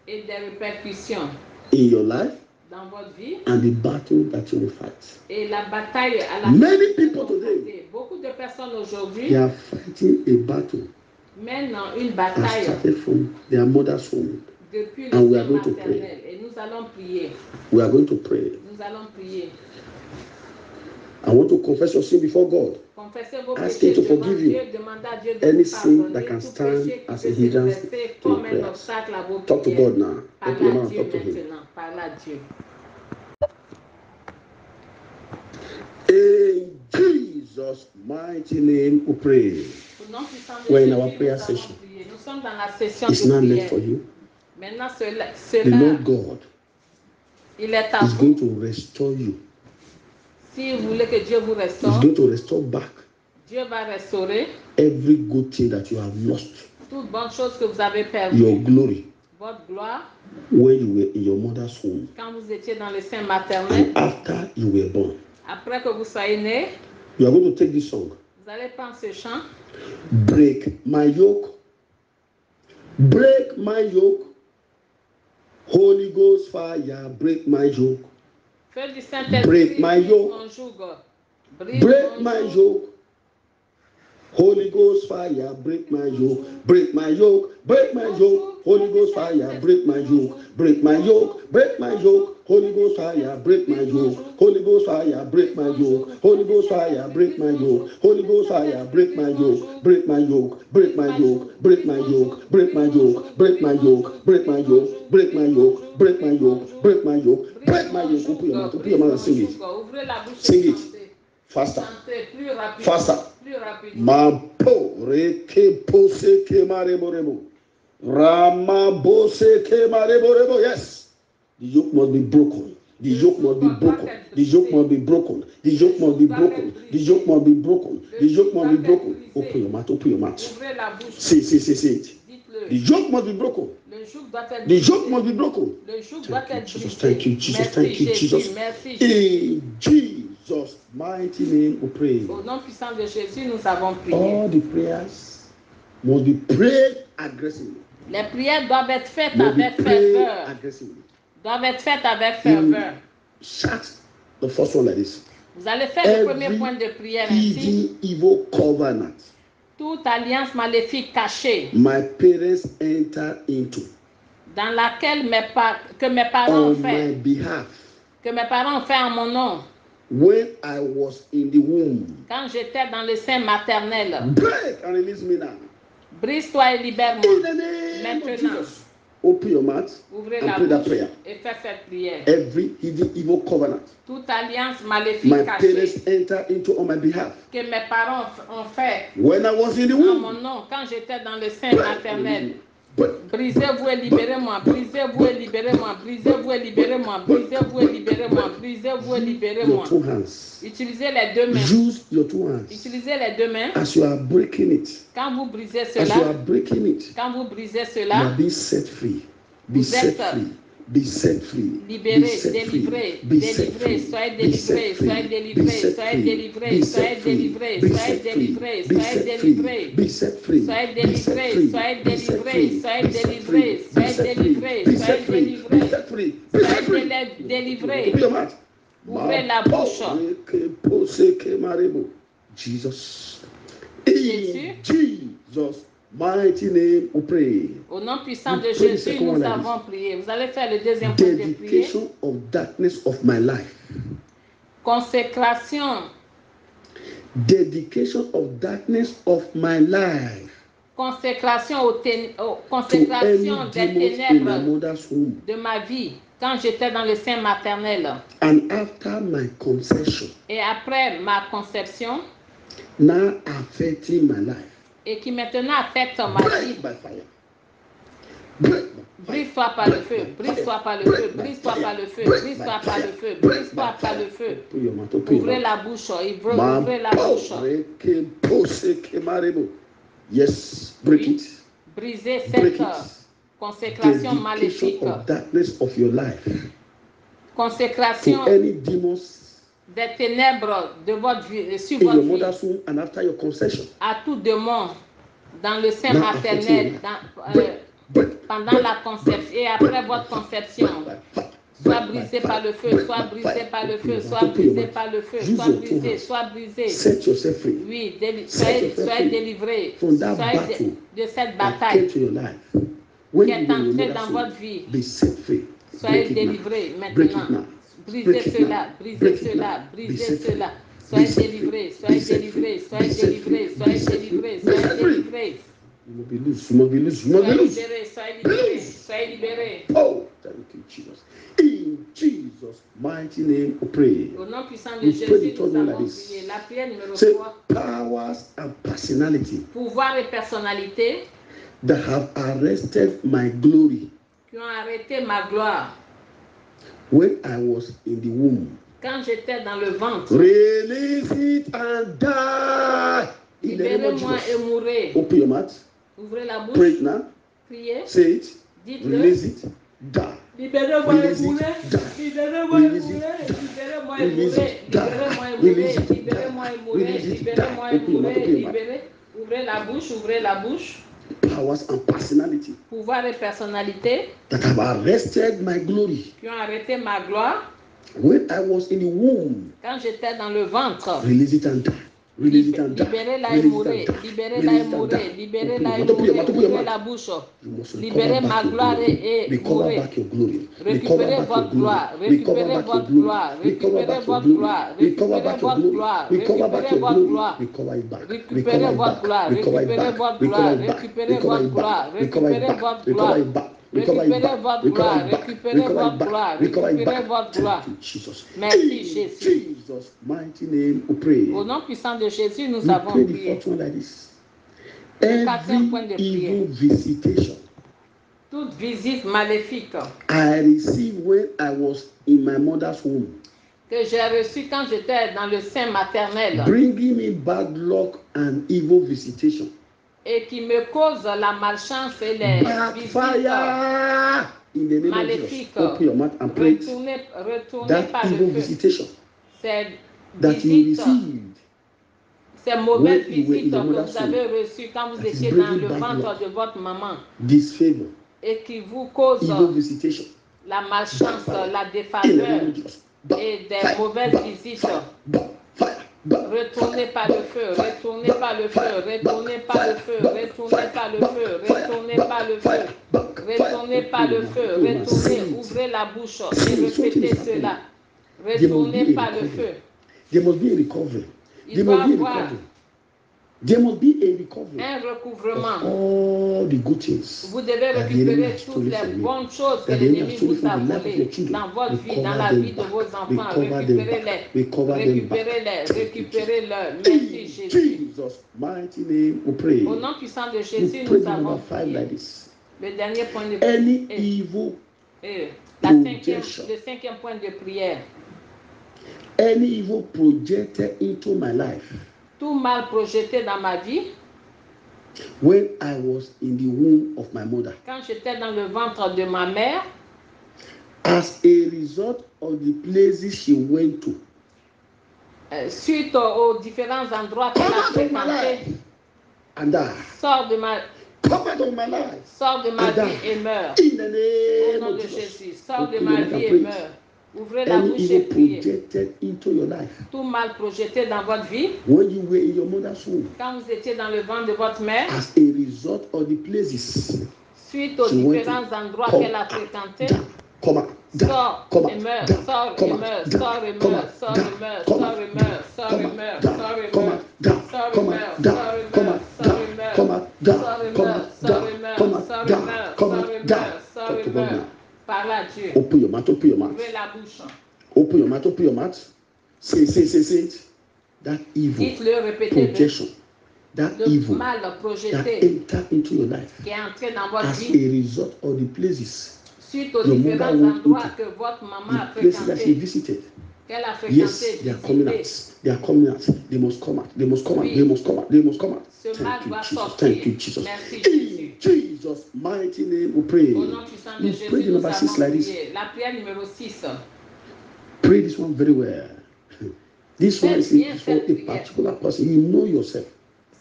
B: et des répercussions
A: in your life
B: dans votre vie.
A: and the battle that you will fight.
B: Et la bataille à la
A: Many people today,
B: beaucoup de personnes
A: they
B: aujourd'hui
A: are fighting a battle
B: mènent une
A: that
B: bataille
A: started from their mother's womb.
B: depuis
A: And we
B: le
A: are
B: sein
A: going to
B: maternel. Et nous allons prier.
A: We are going to pray.
B: Nous allons prier.
A: I want to confess your sin before God.
B: Confessez vos
A: Ask
B: péchés
A: him to
B: devant
A: forgive
B: Dieu.
A: you.
B: Demandez à Dieu de
A: Any
B: vous
A: sin
B: pardonner.
A: that can
B: Tout
A: stand
B: péché qui
A: as
B: peut
A: a
B: se
A: hindrance
B: dresser
A: to
B: comme
A: your
B: un
A: prayers.
B: obstacle à vos
A: Talk to
B: prières.
A: God now.
B: Parlez
A: Open your
B: à
A: mouth,
B: Dieu
A: talk to Him.
B: maintenant. Parlez à Dieu.
A: In Jesus' mighty name we pray.
B: Au nom puissant de
A: We're in
B: Jésus,
A: our prayer
B: nous allons
A: session.
B: prier. Nous sommes dans la session
A: It's
B: de
A: not late
B: prière.
A: for you.
B: Maintenant, cela,
A: The Lord God
B: il est à
A: is
B: vous.
A: going to restore you.
B: Si vous voulez que Dieu vous
A: He's
B: restaure,
A: going to restore back
B: Dieu va restaurer
A: every good thing that you have lost,
B: toute bonne chose que vous avez
A: your
B: perdue.
A: glory,
B: Votre gloire,
A: when you were in your mother's womb,
B: quand vous étiez dans le sein maternel,
A: and after you were born.
B: après que vous soyez né,
A: You are going to take this song.
B: vous allez prendre ce chant.
A: Break my yoke. Break my yoke. Holy Ghost fire, break my yoke.
B: Feu du Saint-Esprit,
A: Break my
B: brise
A: yoke.
B: mon joug. Brise
A: Break
B: mon
A: my
B: joug.
A: yoke. Holy Ghost fire, break my yoke. Break my yoke. Break my yoke. Holy Ghost fire, break my yoke. Break my yoke. Break my yoke. Holy Ghost fire, break my yoke. Holy Ghost fire, break my yoke. Holy Ghost fire, break my yoke. Holy Ghost fire, break my yoke. Break my yoke. Break my yoke. Break my yoke. Break my yoke. Break my yoke. Break my yoke. Break my yoke. Break my yoke. Break my yoke. Break my yoke. Open your mouth. Open your mouth and sing it.
B: Ouvrez la bouche
A: Sing
B: et
A: it.
B: chantez.
A: Faster.
B: Chantez plus rapidement.
A: Faster.
B: Plus rapidement.
A: Ma po reke pose ke marebo rebo. Rama bose ke marebo rebo. Yes. The yoke must be broken. The yoke must be broken. The yoke must be broken. The yoke must be broken. The yoke must be broken. The yoke must be broken. Open your mouth. Open your mouth.
B: Ouvrez la bouche.
A: Say it.
B: Dites-le.
A: The yoke must be broken.
B: Le joug doit être
A: The
B: brisé.
A: yoke must be broken.
B: Le joug doit
A: Thank you,
B: être
A: Jesus.
B: brisé.
A: Thank you, Jesus.
B: Merci
A: Thank you,
B: Jésus.
A: Jesus.
B: Merci Jésus.
A: In Jesus' mighty name we pray.
B: Au nom puissant de Jésus, nous avons prié.
A: All the prayers must be prayed aggressively.
B: Les prières doivent être faites
A: Must be
B: avec
A: prayed
B: ferveur.
A: aggressively.
B: Doivent être faites avec ferveur.
A: Shout the first one like this.
B: Vous allez faire le premier point de prière ainsi.
A: Hidden evil covenant
B: Toute alliance maléfique cachée
A: my parents enter into
B: dans laquelle mes parents ont
A: on
B: fait,
A: my behalf
B: que mes parents ont fait en mon nom,
A: when I was in the womb.
B: quand j'étais dans le sein maternel.
A: Break and release me now.
B: Brise-toi et
A: In
B: libère-moi.
A: the name of
B: Maintenant,
A: Jesus. Open your mouth
B: ouvrez
A: and
B: la
A: pray that
B: bouche
A: prayer.
B: et faites cette prière.
A: Every hidden evil covenant
B: Toute alliance maléfique
A: my
B: cachée
A: parents enter into on my behalf
B: que mes parents ont fait
A: when I was in the
B: en
A: womb.
B: mon nom, quand j'étais dans le sein
A: Break.
B: maternel.
A: Break.
B: Brisez-vous et libérez-moi, brisez-vous et libérez-moi, brisez-vous et libérez-moi, brisez-vous et libérez-moi, brisez-vous et
A: Your
B: libérez-moi.
A: two hands.
B: Utilisez les deux mains.
A: Use your two hands.
B: Utilisez les deux mains.
A: As you are breaking it,
B: Quand vous brisez
A: as you are
B: cela,
A: breaking it,
B: quand vous brisez
A: you are
B: cela,
A: being set free. Be
B: Vous
A: set
B: êtes
A: free. Be set free.
B: libérez,
A: Be set free.
B: délivrez,
A: Be set
B: délivrez,
A: free.
B: soyez
A: Be
B: délivrés,
A: set free.
B: soyez
A: Be
B: délivrés,
A: set
B: soyez
A: free.
B: délivrés,
A: Be
B: soyez
A: set free.
B: délivrés,
A: Be
B: soyez
A: set free.
B: délivrés,
A: Be
B: soyez
A: set free.
B: délivrés.
A: Be set free.
B: Soyez
A: Be set
B: délivrés,
A: free.
B: soyez
A: Be set
B: délivrés,
A: free.
B: soyez
A: Be set
B: délivrés,
A: free.
B: soyez
A: Be set free.
B: délivrés,
A: Be
B: soyez
A: set free. Be
B: délivrés.
A: set free. Be set free.
B: Soyez délivrés.
A: Open your mouth.
B: Ouvrez la bouche.
A: Jesus.
B: Jésus.
A: In Jesus' mighty name we pray.
B: Au nom puissant
A: You
B: de
A: pray the
B: Jésus,
A: second one
B: nous
A: like
B: avons prié. Vous allez faire le deuxième point de prière.
A: Dedication of darkness of my life.
B: Consécration.
A: Dedication of darkness of my life.
B: Consécration,
A: To any
B: consécration des
A: demons in my
B: ténèbres
A: mother's womb.
B: de ma vie quand j'étais dans le sein maternel.
A: And after my conception,
B: Et après ma conception,
A: now affecting my life.
B: et qui maintenant affecte ma vie.
A: Break by fire. Break by fire.
B: Brise-toi par le feu, brise-toi par le feu, brise-toi par le feu, brise-toi par le feu, brise-toi par le feu.
A: Open your mouth, open your
B: Ouvrez
A: mouth.
B: la bouche, ouvrez la bouche.
A: Yes, break
B: Oui.
A: it.
B: Brisez
A: Break
B: cette
A: it.
B: consécration
A: Dedication
B: maléfique.
A: of darkness of your life. To
B: Consécration
A: any demons
B: des ténèbres de votre vie, sur
A: in
B: votre
A: your
B: vie.
A: mother's womb and after your conception.
B: À tout démon dans le sein
A: Now
B: maternel, pendant la conception et après votre conception. Soit brisé par le feu, soit brisé par le feu, soit brisé par le feu, soit brisé, soit brisé.
A: Set yourself free.
B: Oui, soyez délivrés.
A: From that
B: Soyez
A: battle
B: de cette
A: that came
B: bataille
A: to your life. When
B: qui
A: you
B: est
A: were in your
B: entrée
A: mother's
B: dans
A: womb,
B: votre vie.
A: be set free.
B: Soyez
A: Break it now.
B: délivrés
A: Break it
B: maintenant.
A: now.
B: Brisez
A: Break it
B: cela,
A: now.
B: brisez
A: Break it
B: cela,
A: now. Be
B: brisez
A: set free.
B: cela.
A: Be
B: Soyez
A: set
B: délivrés,
A: free.
B: soyez
A: Be set
B: délivrés,
A: free.
B: soyez
A: Be set
B: délivrés,
A: free.
B: soyez
A: Be set
B: délivrés,
A: free. Be set
B: soyez
A: free.
B: délivrés.
A: You must be loose. You must be loose. You must be
B: Soyez
A: loose.
B: libérés, soyez libérés, soyez libérés.
A: Oh, thank you, Jesus. In Jesus' mighty name, we pray.
B: Au nom puissant de
A: We
B: Jésus,
A: pray the third
B: nous
A: one
B: avons
A: like this.
B: prié. La prière numéro
A: Say
B: 3.
A: powers and personality
B: Pouvoir et personnalité
A: that have arrested my glory
B: qui ont arrêté ma gloire
A: when I was in the womb.
B: Quand j'étais dans le ventre,
A: Release it and die. In the name of
B: libérez-moi et
A: Jesus.
B: mourrez.
A: Open your mouth.
B: Ouvrez la bouche,
A: Pray it now.
B: priez,
A: Say it.
B: dites-le.
A: Release it. Die.
B: Libérez-moi et
A: Release it.
B: mourrez.
A: Die.
B: Libérez-moi et
A: Release it.
B: mourrez.
A: Die.
B: Libérez-moi et
A: Release
B: mourrez.
A: it. Die.
B: Libérez-moi et
A: Release
B: mourrez.
A: it. Die.
B: Libérez-moi et mourrez.
A: Release it.
B: Libérez-moi
A: Die.
B: et
A: Open your mouth.
B: mourrez.
A: Open your mouth.
B: Libérez. Ouvrez la bouche, ouvrez la bouche.
A: Powers and personality
B: Pouvoir et personnalité
A: that have arrested my glory
B: qui ont arrêté ma gloire
A: when I was in the womb.
B: quand j'étais dans le ventre.
A: Release it and die. Release it and die.
B: Libérez-la et
A: Release it
B: mourrez.
A: and die.
B: Libérez-la
A: Release
B: et
A: it and
B: mourrez.
A: die.
B: Libérez-la et
A: Open your mouth.
B: mourrez.
A: Open your
B: Ouvrez
A: mouth.
B: la bouche.
A: You must
B: Libérez
A: recover
B: ma
A: back your
B: gloire
A: glory.
B: et
A: Recover
B: mourrez.
A: back your glory. Recover
B: Récupérez
A: back your
B: votre
A: glory.
B: gloire,
A: Recover
B: récupérez
A: back your
B: votre
A: glory.
B: gloire,
A: Recover
B: récupérez
A: back your
B: votre
A: glory.
B: gloire,
A: Recover
B: récupérez
A: back your
B: votre
A: glory.
B: gloire,
A: Recover back
B: récupérez
A: your
B: votre
A: glory.
B: gloire,
A: Recover it back.
B: récupérez
A: Recover it
B: votre
A: back.
B: gloire,
A: Recover it
B: récupérez
A: back.
B: votre
A: Recover
B: gloire,
A: it back.
B: récupérez
A: Recover
B: votre
A: it
B: gloire,
A: back. Recover it
B: récupérez
A: back.
B: votre
A: Recover
B: gloire.
A: it back. Recover it
B: Récupérez
A: back.
B: votre
A: Recover
B: gloire,
A: it back.
B: récupérez
A: Recover
B: votre
A: it back.
B: gloire,
A: Recover it
B: récupérez
A: back.
B: votre gloire.
A: Thank you, Jesus.
B: Merci,
A: In
B: Jésus.
A: Jesus' mighty name, we pray.
B: Au nom puissant de Jésus, nous
A: We
B: avons
A: pray the
B: prié.
A: fourth one like this.
B: Le quatrième point
A: Every
B: de prière.
A: evil visitation
B: Toute visite maléfique
A: I received when I was in my mother's womb,
B: que j'ai reçue quand j'étais dans le sein maternel
A: bringing me bad luck and evil visitation.
B: et qui me cause la malchance et les visites
A: Backfire in the name of Jesus.
B: maléfiques,
A: Open your mouth and pray.
B: retournez
A: That
B: par
A: evil
B: le feu.
A: visitation
B: Ces
A: that you
B: visites,
A: received
B: ces mauvaises
A: when you were in
B: visites
A: your
B: que
A: mother's
B: vous avez reçues quand vous
A: that is
B: étiez dans
A: bringing
B: le
A: bad
B: ventre
A: luck.
B: de votre maman
A: disfavor,
B: et qui vous cause
A: evil visitation.
B: la malchance, la
A: In the name
B: défaveur
A: of Jesus.
B: et des mauvaises visites. Retournez par le feu, retournez par le feu, retournez par le feu, retournez par le feu, retournez par le feu, retournez par le feu, retournez, ouvrez la bouche et répétez cela. Retournez par le feu.
A: There must be a recovery.
B: Il doit y avoir
A: There must be a recovery
B: un recouvrement.
A: of all the good things.
B: Vous devez récupérer toutes les bonnes choses que l'ennemi vous a volées dans votre vie, dans la vie de vos enfants. Récupérez-les, récupérez-les, récupérez-les. Merci Jésus.
A: Jesus' mighty name we pray.
B: Au nom puissant de
A: We
B: Jésus,
A: pray
B: nous avons
A: number 5
B: prié.
A: like this.
B: Le dernier point de
A: Any
B: prière.
A: evil,
B: Le cinquième point de prière.
A: any evil projected into my life
B: Tout mal projeté dans ma vie,
A: when I was in the womb of my mother,
B: quand j'étais dans le ventre de ma mère,
A: as a result of the places she went to,
B: suite aux différents endroits qu'elle a fréquentés,
A: and die.
B: sort de ma,
A: Come out of my life.
B: sort de ma
A: And
B: vie
A: die.
B: et meurt.
A: In the
B: Au
A: name
B: nom
A: of
B: de
A: Jesus.
B: Jésus, sort de
A: Open
B: ma
A: your mouth
B: vie
A: and
B: et
A: pray.
B: meurt. Ouvrez la
A: Any
B: bouche et
A: evil
B: priez.
A: projected into your life
B: Tout mal projeté dans votre vie,
A: when you were in your mother's womb,
B: quand vous étiez dans le ventre de votre mère,
A: as a result of the places
B: suite aux
A: she went
B: différents
A: to,
B: endroits
A: come
B: qu'elle a
A: out,
B: fréquentés,
A: die, come out, die,
B: sort
A: come
B: et
A: out,
B: meurt,
A: die,
B: sort
A: come
B: et
A: out,
B: meurt,
A: die,
B: sort et
A: come
B: meurt,
A: out,
B: sort
A: die,
B: et meurt,
A: come
B: sort
A: out,
B: et
A: die,
B: meurt, sort
A: come
B: et
A: out,
B: meurt,
A: die,
B: sort et
A: come
B: meurt,
A: out, die,
B: sort et
A: come
B: meurt,
A: out, die,
B: sort et
A: come
B: meurt,
A: out,
B: sort
A: die,
B: et meurt,
A: come out, die,
B: sort et
A: come
B: meurt,
A: out,
B: sort
A: die,
B: et meurt,
A: come out,
B: sort et
A: die,
B: meurt,
A: come
B: sort
A: out,
B: et
A: die.
B: meurt, sort
A: Talk
B: et
A: to God
B: meurt.
A: now.
B: Parle à Dieu.
A: Open your mouth, open your mouth.
B: Ouvrez la bouche.
A: Open your mouth, open your mouth. Say it. That evil
B: Dites-le, répétez-le.
A: projection, that
B: Le
A: evil
B: mal
A: that
B: projeté
A: entered into your life
B: qui est entré dans votre
A: as
B: vie
A: a result of the places,
B: suite aux
A: your
B: différents
A: mother went
B: endroits
A: into,
B: que votre maman a
A: the places that she
B: fréquentés,
A: visited.
B: qu'elle a
A: Yes,
B: fréquenté,
A: they are coming
B: visité.
A: out. They are coming out. They must come out. They must come out.
B: Oui.
A: They must come out. They must come out.
B: Ce mal
A: Thank you,
B: doit
A: Jesus.
B: sortir.
A: Thank you, Jesus.
B: Merci,
A: In Jesus' mighty name, we pray.
B: Au nom puissant de
A: We pray
B: Jésus,
A: the
B: nous
A: number 6
B: avons
A: like this.
B: prié. La prière numéro 6.
A: Pray this one very well. This one is
B: Bien,
A: for a
B: faites prière.
A: particular person. You know yourself.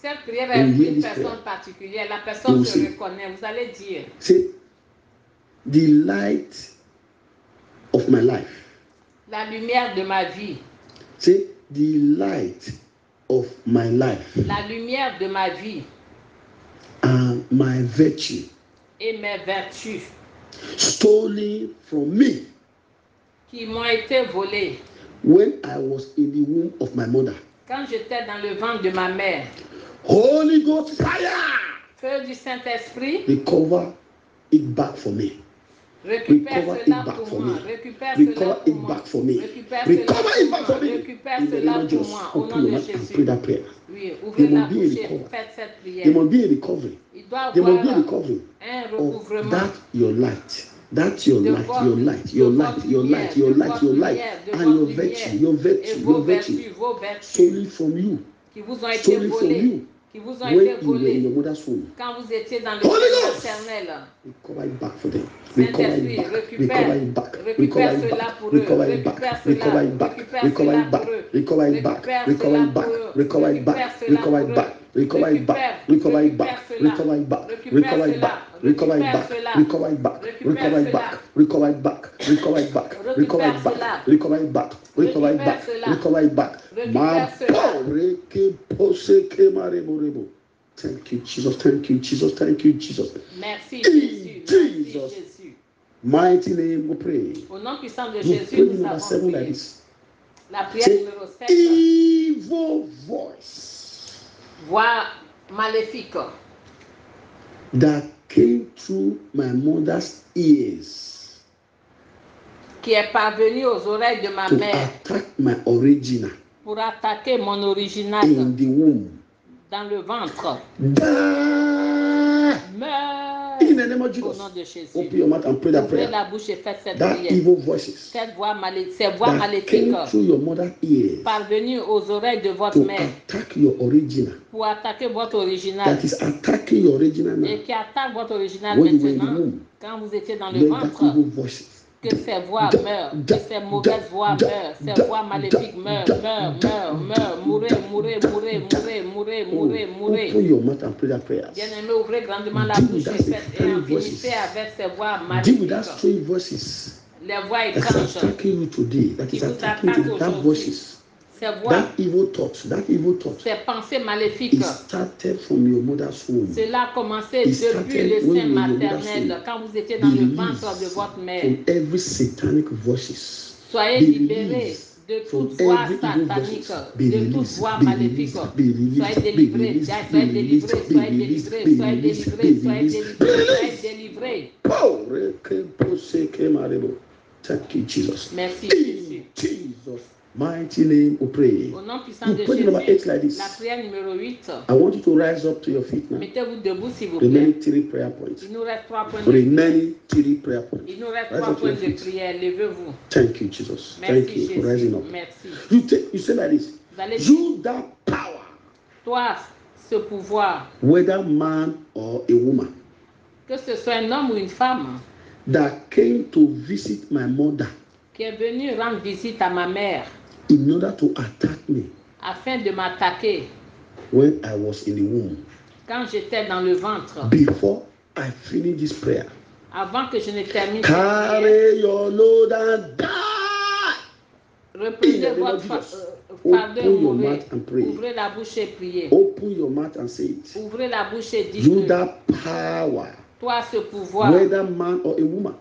B: Cette prière est pour une personne particulière. La personne se reconnaît. Vous allez dire,
A: Say, the light of my life.
B: la lumière de ma vie.
A: Say, the light of my life
B: La lumière de ma vie
A: and my virtue
B: et mes vertus
A: stolen from me
B: qui m'ont été volées
A: when I was in the womb of my mother.
B: quand j'étais dans le ventre de ma mère.
A: Holy Ghost fire!
B: Feu du Saint-Esprit,
A: Recover it back for me.
B: récupère
A: Recover
B: cela
A: it back
B: pour
A: for
B: moi.
A: me.
B: Récupère cela
A: Recover
B: pour
A: it
B: moi.
A: back for me.
B: Récupère
A: Recover
B: cela
A: it back
B: pour
A: for
B: moi.
A: me.
B: Récupère
A: In the
B: cela
A: name of
B: pour
A: Jesus,
B: moi. Au
A: open
B: nom
A: your
B: de
A: mouth and
B: Jésus.
A: pray that prayer.
B: Oui, ouvrez
A: There
B: la
A: must be a
B: bouche et
A: recovery.
B: faites cette
A: There
B: prière.
A: must be a recovery.
B: Il doit y
A: There must be a
B: avoir
A: recovery
B: un
A: of
B: recouvrement
A: that your light That your light, your light, your light, your light, your light, your light, and your virtue, your virtue, your virtue, stolen from you,
B: qui vous ont été
A: stolen from
B: volés,
A: you,
B: qui vous ont
A: when
B: été
A: you were in
B: volés
A: your mother's womb.
B: quand vous étiez dans le
A: Holy
B: sein
A: Ghost!
B: maternel.
A: Recover it back for them. Recover
B: Saint-Esprit,
A: it back. Recover it back. Recover
B: récupère
A: it
B: cela
A: back.
B: pour eux,
A: Recover it
B: récupère
A: back.
B: cela,
A: Recover it back.
B: récupère
A: Recover
B: cela
A: it back.
B: pour eux,
A: Recover it back.
B: récupère
A: Recover
B: cela
A: it back.
B: pour eux,
A: Recover it back.
B: récupère cela
A: Recover
B: pour
A: it
B: eux,
A: back. Recover it back. Recover it back. Recover it back. Recover it back. Recover it back. Recover it back. Recover it back. Recover it back. Recover it back. Recover it back. Recover it back. Recover it back. Recover it back. My power. Thank you, Jesus. Thank you, Jesus. Thank you, Jesus.
B: Merci Jésus. Merci
A: Jesus.
B: Jésus.
A: Mighty name we pray.
B: Au nom puissant de
A: We
B: Jésus,
A: pray
B: nous
A: number
B: avons
A: 7 like
B: prié.
A: this.
B: La prière
A: Say,
B: numéro 7.
A: evil voice
B: Voix maléfique
A: that came through my mother's ears
B: qui est parvenue aux oreilles de ma
A: to
B: mère
A: attack my original
B: pour attaquer mon original
A: in the womb.
B: dans le ventre.
A: Die
B: Meurs
A: in the name of
B: au
A: Jesus.
B: nom de Jésus.
A: Open your mouth and pray that
B: Ouvrez
A: prayer.
B: la bouche et faites cette
A: That
B: prière.
A: evil voices
B: Ces voix maléfiques
A: came through your mother's ears
B: parvenues aux oreilles de votre
A: to
B: mère
A: attack your original.
B: pour attaquer votre original
A: That is attacking your original now.
B: et qui attaque votre original
A: When you were in the
B: maintenant
A: womb,
B: quand vous étiez dans le
A: let that
B: ventre.
A: evil voices.
B: Que ces voix meurent, que ces mauvaises voix meurent, ces voix maléfiques meurent, mourez,
A: Open your mouth and pray that prayer.
B: Bien-aimé, ouvrez grandement la bouche et faites et en finissez avec ces voix
A: Deal with that
B: maléfiques.
A: strange voices
B: Les voix
A: that is
B: étranges
A: attacking you today. That
B: qui
A: is
B: vous
A: attacking
B: attaquent
A: you. That
B: aujourd'hui.
A: voices.
B: Ces voix,
A: That evil thought.
B: ces pensées maléfiques.
A: It started from your mother's womb.
B: Cela a commencé
A: It
B: depuis le
A: started when
B: sein
A: you were in your
B: maternel,
A: mother's
B: quand vous étiez dans le ventre de votre
A: From
B: mère.
A: every satanic voices.
B: Soyez libérés de toute voix satanique, de toute voix maléfique. Soyez délivrés, soyez délivrés, soyez délivrés, soyez délivrés, soyez délivrés, soyez délivrés.
A: Thank you, Jesus.
B: Merci,
A: In
B: Jésus.
A: Jesus' mighty name we pray.
B: Au nom puissant
A: You
B: de
A: pray number 8
B: Jésus,
A: like this.
B: la prière numéro 8.
A: I want you to rise up to your feet now.
B: Mettez-vous debout, s'il vous plaît.
A: Remaining 3 prayer points.
B: Il nous reste 3 points de prière.
A: Remaining 3 prayer points.
B: Il nous reste
A: Rise
B: 3
A: up to your
B: points de
A: feet.
B: prière. Levez-vous.
A: Thank you, Jesus.
B: Merci,
A: Thank you for rising
B: Jésus.
A: up.
B: Merci.
A: You say like this.
B: Vous allez dire,
A: You that power,
B: toi, ce pouvoir,
A: whether man or a woman,
B: que ce soit un homme ou une femme,
A: that came to visit my mother
B: qui est venu rendre visite à ma mère
A: in order to attack me
B: afin de m'attaquer
A: when I was in the womb.
B: quand j'étais dans le ventre,
A: Before I finish this prayer,
B: avant que je ne termine cette prière,
A: carry your load and die.
B: reprenez
A: In the name
B: votre
A: of Jesus.
B: fardeau et
A: Open your
B: mourrez.
A: mouth and pray.
B: Ouvrez la bouche et priez.
A: Open your mouth and say it.
B: Ouvrez la bouche et
A: You
B: dites,
A: that power,
B: toi ce pouvoir,
A: whether man or a woman,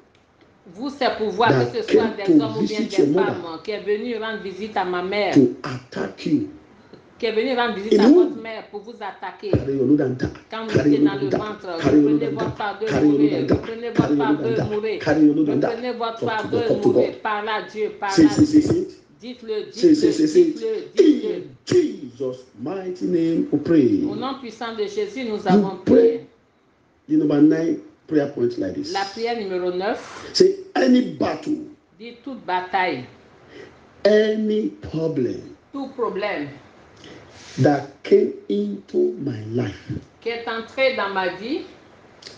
B: vous ce pouvoir,
A: that
B: que ce soit
A: came
B: des
A: to
B: hommes ou bien
A: visit
B: des
A: your mother,
B: femmes, qui est venu rendre visite à ma mère,
A: to attack you,
B: qui est venu rendre visite
A: In
B: à
A: whom?
B: votre mère pour vous attaquer.
A: carry your load and die.
B: Quand vous
A: Carry
B: étiez
A: your
B: dans
A: load
B: le
A: and die.
B: ventre,
A: Carry your load
B: reprenez
A: and
B: votre
A: die.
B: fardeau et
A: Carry your load
B: mourrez.
A: and die.
B: Reprenez votre
A: Carry your load
B: fardeau
A: and
B: et
A: die.
B: mourrez.
A: Carry your load and die.
B: Reprenez votre
A: Talk to
B: fardeau
A: God,
B: et
A: talk to
B: mourrez.
A: God.
B: Parle à Dieu, parle
A: Say,
B: à
A: say, say,
B: Dieu.
A: say it.
B: Dites-le,
A: Say, say, say, say it.
B: dites-le, dites-le.
A: In Jesus' mighty name we pray.
B: Au nom puissant de Jésus, nous
A: You
B: avons
A: pray.
B: prié.
A: The number 9 prayer point like this.
B: La prière numéro 9
A: Say, any battle,
B: dit toute bataille,
A: any problem
B: tout problème
A: that came into my life
B: qui est entré dans ma vie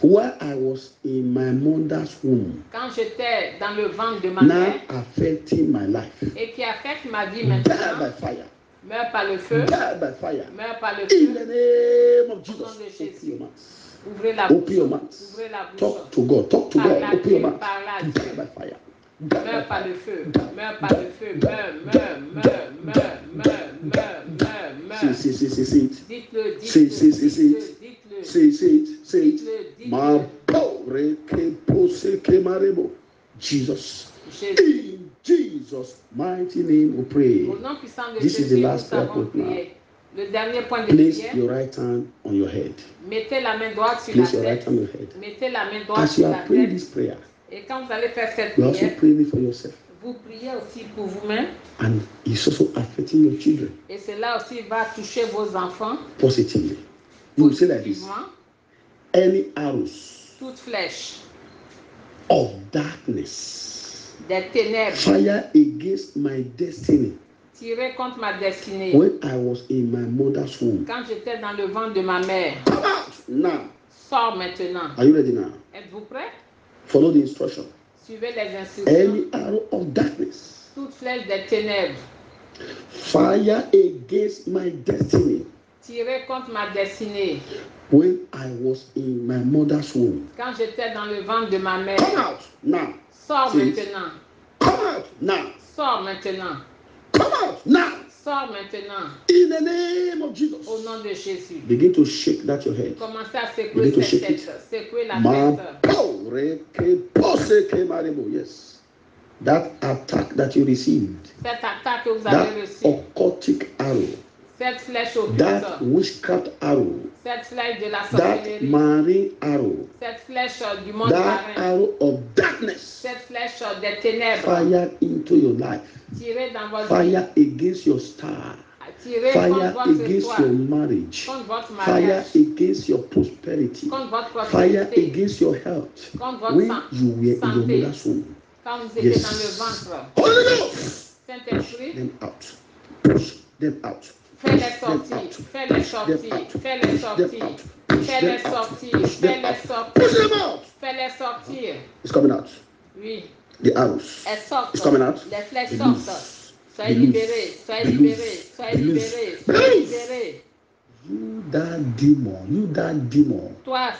A: while I was in my mother's womb,
B: quand j'étais dans le ventre de ma
A: now
B: mère
A: affecting my life,
B: et qui affecte ma vie
A: die
B: maintenant,
A: by fire,
B: meurt par le feu,
A: die by fire.
B: meurt par le
A: In
B: feu.
A: the name of
B: Au
A: Jesus,
B: nom de
A: open
B: Jésus.
A: your mouth.
B: Ouvrez la
A: Open
B: bouche.
A: your mouth.
B: Ouvrez la bouche.
A: Talk to God. Talk to God.
B: Parle à
A: Open your
B: Dieu,
A: mouth.
B: parle à
A: Die
B: Dieu.
A: by fire. Die by
B: Meurs par
A: fire.
B: le feu, meurs par le feu, meurs.
A: Say it.
B: Dites-le,
A: Say,
B: dites-le,
A: say, say, say
B: dites-le,
A: it.
B: dites-le.
A: Say it.
B: Dites-le, dites-le.
A: Ma power ke marebo. Jesus.
B: Jésus.
A: In Jesus' mighty name we pray.
B: Au nom puissant de
A: This is the
B: Jésus,
A: last
B: nous
A: prayer
B: avons
A: point now.
B: prié. Le dernier point de
A: Place
B: prière,
A: your right hand on your head.
B: mettez la main droite sur la
A: Place your right
B: tête.
A: hand on your head.
B: Mettez la main droite
A: As you
B: sur la
A: are praying
B: tête.
A: this prayer,
B: Et quand vous allez faire cette
A: you are also
B: prière,
A: praying it for yourself.
B: vous priez aussi pour vous-même.
A: And it's also affecting your children
B: Et cela aussi va toucher vos enfants
A: positively. You will say like this.
B: positivement.
A: Any arrows
B: Toute flèche
A: of darkness.
B: des ténèbres,
A: Fire against my destiny.
B: tiré contre ma destinée.
A: When I was in my mother's womb.
B: Quand j'étais dans le ventre de ma mère.
A: Come out now.
B: Sors maintenant.
A: Are you ready now?
B: Êtes-vous prêts?
A: Follow the instruction.
B: Suivez les instructions.
A: Any arrow of darkness.
B: Toute flèche des ténèbres.
A: Fire against my destiny.
B: Tiré contre ma destinée.
A: When I was in my mother's womb.
B: Quand j'étais dans le ventre de ma mère.
A: Come out now.
B: Sors maintenant.
A: Come out now.
B: Sors maintenant.
A: Come out now.
B: Sors maintenant.
A: In the name of Jesus.
B: Au nom de Jésus.
A: Begin to shake that your head.
B: Commencez à secouer cette tête. Secouer la tête.
A: Yes. That attack that you received.
B: Cette attaque que vous
A: That
B: avez reçue.
A: occultic arrow.
B: Cette flèche occulte.
A: That witchcraft arrow.
B: Cette flèche de la
A: That
B: sorcellerie.
A: marine arrow.
B: Cette flèche du monde
A: That
B: marin.
A: arrow of darkness.
B: Cette flèche des ténèbres.
A: Fire into your life.
B: Tirez dans votre vie.
A: Fire against your star.
B: Tirez
A: Fire
B: contre votre
A: against
B: espoir.
A: your marriage.
B: Contre votre
A: Fire
B: mariage.
A: against your prosperity.
B: Contre votre
A: Fire
B: prospérité.
A: against your health.
B: Contre votre
A: When you were in your
B: santé.
A: mother's womb.
B: Quand vous étiez
A: Yes.
B: dans le ventre.
A: Holy Ghost.
B: Saint-Esprit.
A: Them out. Push them out.
B: Fais-les
A: Push them
B: sortir,
A: out.
B: fais-les
A: Push them
B: sortir,
A: out.
B: fais-les
A: Push them
B: sortir,
A: out. Push
B: fais-les
A: them out.
B: sortir,
A: Push them
B: fais-les
A: out.
B: sortir,
A: Push them out.
B: fais-les sortir.
A: It's coming out.
B: Oui,
A: The arrows.
B: elles sortent.
A: It's coming out.
B: Les flèches
A: Be
B: sortent.
A: loose.
B: Soyez
A: Be loose.
B: libérés, soyez
A: Be
B: libérés,
A: loose.
B: soyez
A: Be loose.
B: libérés,
A: Be
B: soyez
A: loose.
B: libérés.
A: You that demon. You that demon.
B: Toi,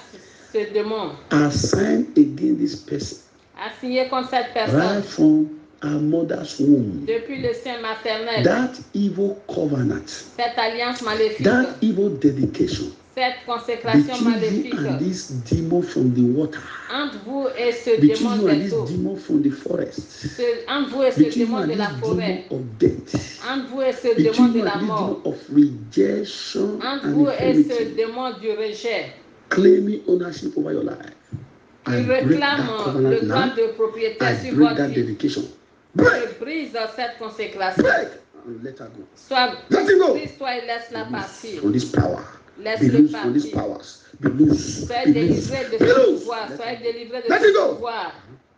B: ce démon,
A: Assign against this person.
B: assigné contre cette
A: Right
B: personne
A: from our mother's womb.
B: depuis le sein maternel,
A: That evil covenant.
B: cette alliance maléfique,
A: That evil dedication.
B: cette consécration
A: Between you
B: maléfique
A: and this demon from the water.
B: entre vous et ce
A: Between
B: démon
A: you and
B: des
A: this
B: eaux,
A: demon from the forest.
B: entre vous et ce
A: Between you
B: démon
A: and
B: de la
A: this
B: forêt,
A: demon of death.
B: entre vous et ce démon
A: Between
B: de
A: you
B: la
A: and this
B: mort,
A: demon of rejection
B: entre
A: and
B: vous et ce
A: infirmity.
B: démon du rejet,
A: Claiming ownership over your life. I
B: qui
A: break
B: réclame
A: that
B: le
A: covenant
B: droit
A: now.
B: de propriété
A: I
B: sur
A: break
B: votre
A: that
B: vie.
A: dedication. Break.
B: Je brise cette consécration.
A: Break. And let her go.
B: Soit
A: Let it go.
B: brise-toi et laisse-la
A: Be
B: partir.
A: loose from this power. Be
B: Laisse-le
A: loose from these
B: partir.
A: powers. Be loose.
B: Soyez
A: Be loose.
B: délivré de
A: Be
B: ce
A: loose.
B: pouvoir. Soyez délivré de
A: Let
B: ce
A: it go.
B: pouvoir.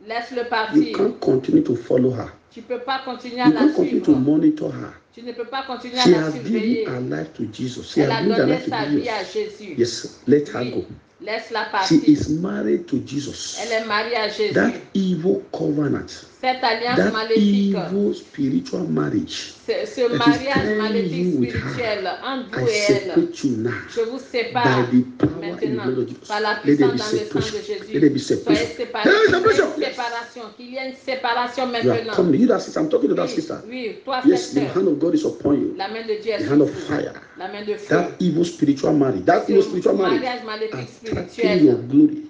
B: Laisse-le
A: You
B: partir.
A: can't continue to follow her.
B: Tu ne peux pas continuer à
A: You
B: la
A: can't continue to
B: suivre.
A: monitor her.
B: Tu ne peux pas continuer à
A: She
B: la
A: has
B: surveiller.
A: given her life to Jesus. She
B: Elle
A: has
B: a
A: given her
B: donné
A: life
B: sa
A: to
B: vie à
A: Jesus.
B: Jésus.
A: Yes, let her
B: Oui.
A: go.
B: Laisse-la
A: She
B: partir.
A: is married to Jesus.
B: Elle est mariée à Jésus.
A: That evil covenant,
B: Cette alliance
A: that
B: maléfique,
A: evil spiritual marriage,
B: ce
A: that is
B: mariage
A: tying
B: maléfique
A: you with
B: spirituel
A: her,
B: entre
A: I
B: vous et elle,
A: separate you now.
B: je vous
A: By
B: sépare
A: the power in the
B: maintenant
A: blood of Jesus.
B: par la
A: Let there
B: puissance
A: be
B: dans le sang de
A: separation.
B: Jésus.
A: Let there be
B: Soyez
A: separation.
B: séparés.
A: There is
B: Qu'il y ait
A: separation.
B: une
A: Yes.
B: séparation. Qu'il y ait une séparation
A: You are
B: maintenant.
A: coming. You that sister, I'm talking to that
B: Oui,
A: sister.
B: oui, toi,
A: Yes,
B: cette
A: the
B: sœur,
A: hand of God is upon you.
B: la main de Dieu est
A: The
B: sur
A: hand of
B: vous.
A: fire.
B: La main de feu.
A: That evil spiritual marriage. That evil spiritual
B: Ce
A: marriage.
B: mariage maléfique
A: Attacking your
B: spirituel
A: glory.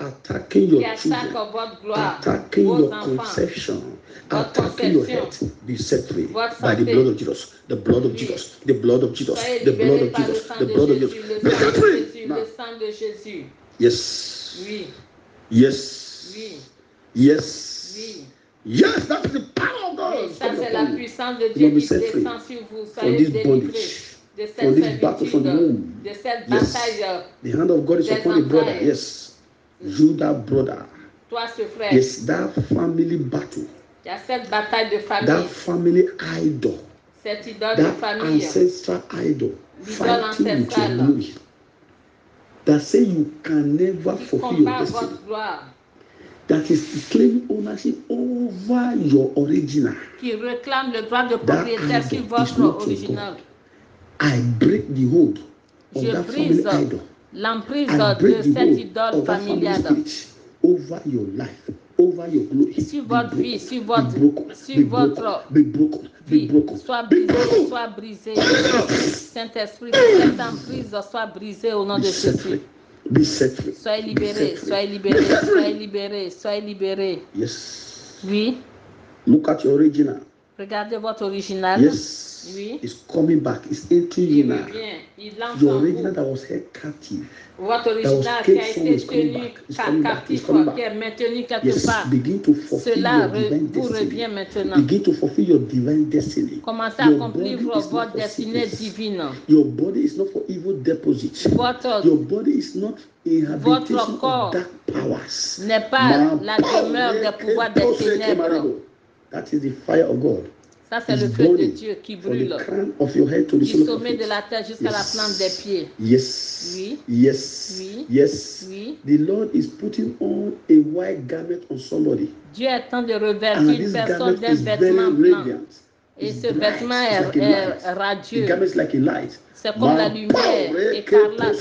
A: Attacking
B: qui
A: your
B: attaque
A: children.
B: votre gloire,
A: Attacking
B: vos
A: your
B: enfants,
A: conception,
B: votre
A: attacking your
B: conception,
A: health, be set free
B: votre
A: by the
B: santé.
A: blood of Jesus, the blood of
B: Oui.
A: Jesus, the blood of Jesus,
B: Soyez
A: the blood
B: libérés
A: of
B: par le
A: Jesus,
B: sang
A: the
B: de
A: blood of
B: Jésus,
A: Jesus.
B: le
A: Be
B: sang
A: set
B: de
A: free
B: Jésus,
A: now.
B: le sang de Jésus.
A: Yes,
B: Oui,
A: yes,
B: oui,
A: yes,
B: oui.
A: yes. That's the power of God.
B: Oui, ça c'est la puissance de
A: You
B: Dieu
A: will be
B: qui
A: set free
B: descend sur vous.
A: from
B: Soyez
A: this
B: délivrés
A: bondage,
B: de
A: from
B: cette
A: this battle from the
B: servitude,
A: womb.
B: de cette
A: Yes.
B: bataille.
A: The hand of God is
B: Des
A: upon the brother.
B: entrailles.
A: Yes, you that brother.
B: Toi, ce frère,
A: Yes, that family battle,
B: il y a cette bataille de
A: that
B: famille,
A: family idol.
B: cette idole de
A: That
B: famille,
A: ancestral idol
B: l'idole
A: fighting with your
B: ancestrale
A: glory, that say you can never
B: qui
A: fulfill your
B: combat
A: destiny,
B: votre gloire,
A: that is claiming ownership over your original.
B: qui réclame le droit de
A: That
B: propriété
A: idol
B: sur
A: is
B: votre
A: not your
B: original.
A: God. I break the hold of
B: Je
A: that family
B: brise
A: idol.
B: l'emprise
A: I
B: de
A: break the
B: cette
A: hold
B: idole
A: of that family
B: familiale
A: spirit over your life, over your glory.
B: sur
A: Be
B: votre
A: broken,
B: vie, sur
A: be
B: votre,
A: broken,
B: sur
A: be
B: votre
A: broken, be broken, be
B: vie.
A: broken,
B: Soit
A: be
B: brisé,
A: broken.
B: soit brisé. Saint-Esprit, que cette emprise soit brisée au nom
A: Be
B: de
A: set
B: Jésus.
A: free. Be set free.
B: Soyez
A: Be
B: libérés,
A: set free.
B: soyez
A: Be
B: libérés,
A: set free.
B: soyez libérés, soyez libérés.
A: Yes.
B: Oui,
A: Look at your original.
B: Regardez votre original.
A: Yes.
B: Oui.
A: It's coming back. It's entering you
B: Il
A: now.
B: revient. Il entre
A: Your
B: en
A: original
B: vous.
A: that was held captive.
B: Votre
A: That was
B: original qui
A: kept
B: a été
A: somewhere is coming
B: tenu
A: back. It's coming back. It's
B: captif,
A: coming back.
B: qui est maintenu quelque
A: Yes.
B: part.
A: Begin to fulfill
B: Cela
A: your divine
B: vous
A: destiny.
B: revient maintenant.
A: Begin to fulfill your divine destiny.
B: Commencez à
A: Your
B: accomplir
A: body is
B: votre
A: not for
B: destinée
A: sickness.
B: divine.
A: Your body is not for evil deposit. Your body is not a habitation of dark powers.
B: N'est pas la demeure des pouvoirs des ténèbres.
A: That is the fire of God.
B: Ça, c'est le feu de Dieu qui brûle. Du sommet de la terre jusqu'à la plante des pieds.
A: Yes.
B: Oui.
A: Yes.
B: Oui.
A: Yes.
B: Oui.
A: The Lord is putting on a white garment on somebody.
B: Dieu est en train de revêtir
A: And
B: une
A: this
B: personne
A: garment
B: d'un
A: is very
B: vêtement blanc.
A: radiant.
B: Et
A: It's
B: ce
A: bright.
B: vêtement
A: It's
B: est
A: like a light. The
B: radieux.
A: garment is like a light.
B: C'est comme la lumière écarlate.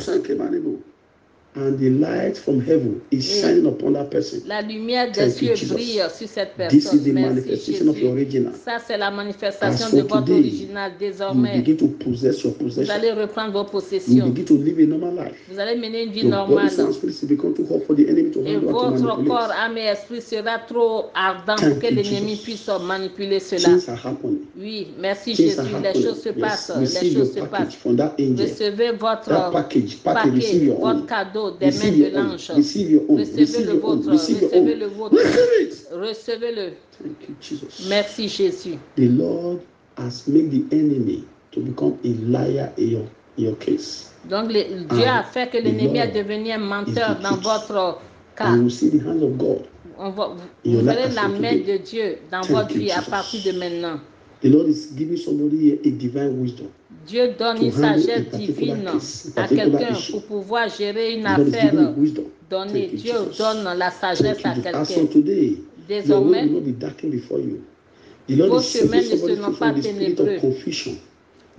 A: And the light from heaven is shining upon that person.
B: La lumière des cieux brille sur cette personne.
A: This is the manifestation of your original.
B: Ça, c'est la manifestation de votre original. Désormais,
A: you begin to possess your possession.
B: Vous allez reprendre vos possessions.
A: You begin to live a normal life.
B: Vous allez mener une vie
A: Your
B: normale.
A: body and spirit become too hot for the enemy to
B: Et
A: handle or to
B: votre
A: manipulate.
B: corps, âme et esprit sera trop ardent pour que l'ennemi puisse manipuler cela.
A: Things are happening.
B: Oui, merci
A: Things
B: Jésus.
A: are
B: Les
A: happening.
B: choses se passent.
A: Receive
B: Les
A: your
B: choses se
A: package
B: passent.
A: from that angel.
B: Recevez votre
A: That package, receive your
B: votre
A: own.
B: cadeau des
A: Receive
B: mains
A: your
B: de
A: own.
B: l'ange.
A: Receive your own.
B: Recevez
A: Receive
B: le
A: your own.
B: vôtre.
A: Receive your own.
B: Recevez le vôtre.
A: Receive it.
B: Recevez-le.
A: Thank you, Jesus.
B: Merci Jésus.
A: The Lord has made the enemy to become a liar in your case.
B: Donc Dieu a fait que l'ennemi a devenu un menteur dans votre cas.
A: And you will see the hand of God.
B: Vous verrez la main de Dieu dans votre vie à partir de maintenant.
A: The Lord is giving somebody a divine wisdom.
B: Dieu donne une sagesse divine à quelqu'un pour pouvoir gérer une affaire donnée. Dieu donne la sagesse à quelqu'un. Désormais, vos chemins ne seront pas ténébreux.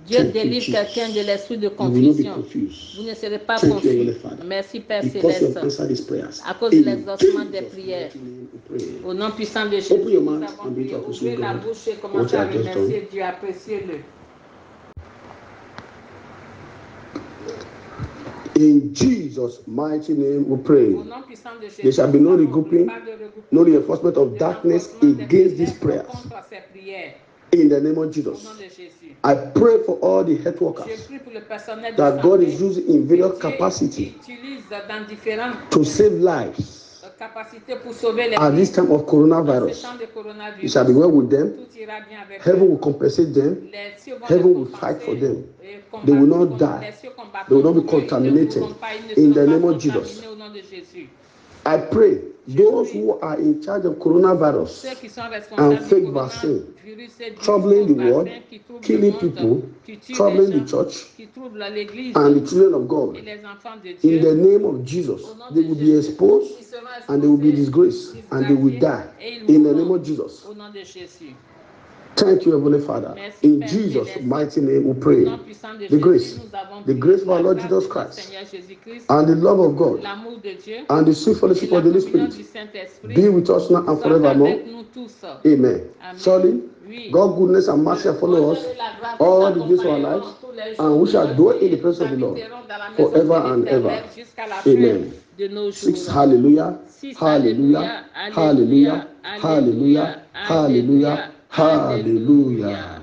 B: Dieu délivre quelqu'un de l'esprit de confusion. Vous ne serez pas confus. Merci Père Céleste. À cause de l'exaucement des prières. Au nom puissant de Jésus, nous avons prié. Ouvrez la bouche et commencez à remercier Dieu. Appréciez-le.
A: In Jesus' mighty name we pray.
B: Au nom puissant de Jésus,
A: There shall be no regrouping, no reinforcement of darkness against these prayers. In the name of Jesus. I pray for all the health workers that God is using in various capacity to save lives. At this time of coronavirus, it shall be well with them. Heaven will compensate them. Heaven will fight for them. They will not die. They will not be contaminated. In the name of Jesus. I pray those who are in charge of coronavirus and fake vaccine, troubling the world, killing people, troubling the church and the children of God, in the name of Jesus, they will be exposed and they will be disgraced and they will die. In the name of Jesus. Thank you, Heavenly Father. In Jesus' mighty name we pray. The grace of our Lord Jesus Christ, and the love of God, and the sweet fellowship of the Holy Spirit be with us now and forevermore. Amen. Surely, God's goodness and mercy shall follow us all the days of our lives, and we shall dwell in the presence of the Lord forever and ever. Amen. 6 Hallelujah, hallelujah, hallelujah, hallelujah, hallelujah, hallelujah.